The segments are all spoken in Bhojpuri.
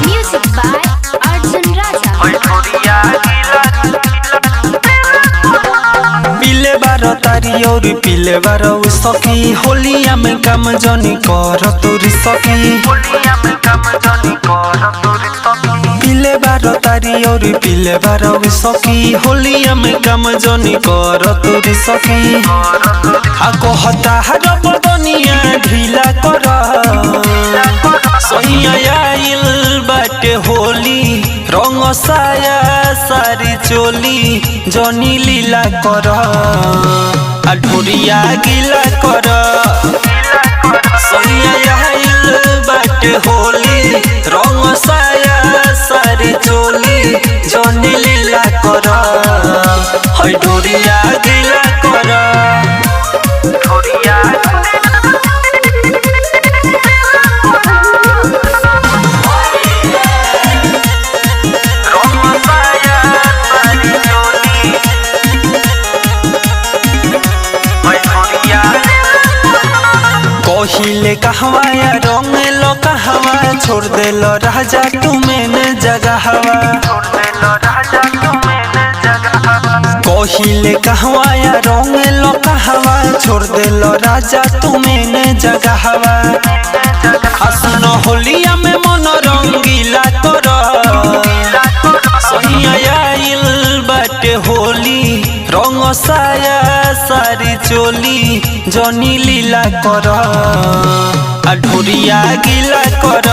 Music by Arjun Raja. पीले बार तारी और पीले बार सखी होलिया में काम जनी कर तोरी सखी। पीले बार तारी और पीले बार सखी होलिया में काम जनी कर तोरी सखी। आको हता हर बदनिया ढीला कर सैया आइल बाटे होली रंग साया सारी चोली जनी लीला कर ढोरिया गिला कर सैया आइल बाटे होली रंग साया सारी चोली जनी लीला कर ढोरिया गिला कर। कहिले कहवाया रंग लो कहवा छोड़ दे लो राजा तुम्हें न जगह हवा। कहिले कहवाया रंग लो कहवा छोड़ दे लो राजा तुम्हें न जगह हवा। हसन होलिया में मन रंगीला कर सैया आइल बाटे होली रंग साया सारी चोली जनी लीला कर ढोरिया गिला कर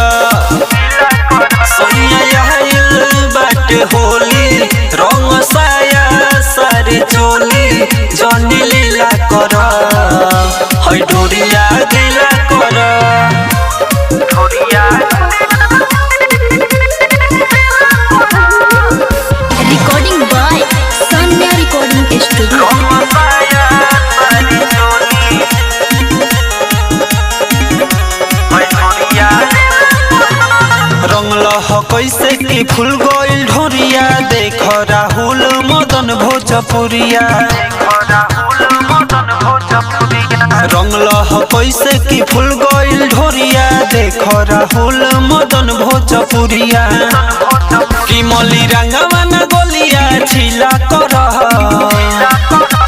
सैया आइल बाटे होली रंग साया सारी चोली जनी लीला कर ढोरिया गिला कर। Recording by Sanya Recording Studio. रंगल कैसे की फूल गोइल ढोरिया देख राहुल मदन भोजपुरिया। रंगल कैसे की फूल गोइल ढोरिया देख राहुल मदन भोजपुरिया। की मली रंगवा न गोलिया छिला कर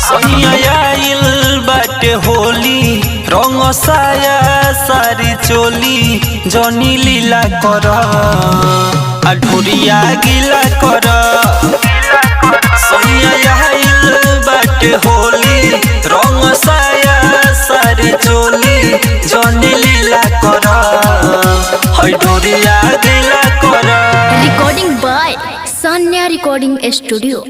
सैया आइल बाटे होली रंग साया सारी चोली जनी लीला कर ढोरिया गिला कर सैया आइल बाटे होली रंग साया सारी चोली जनी लीला कर ढोरिया गिला कर। Recording by Sanya Recording Studio.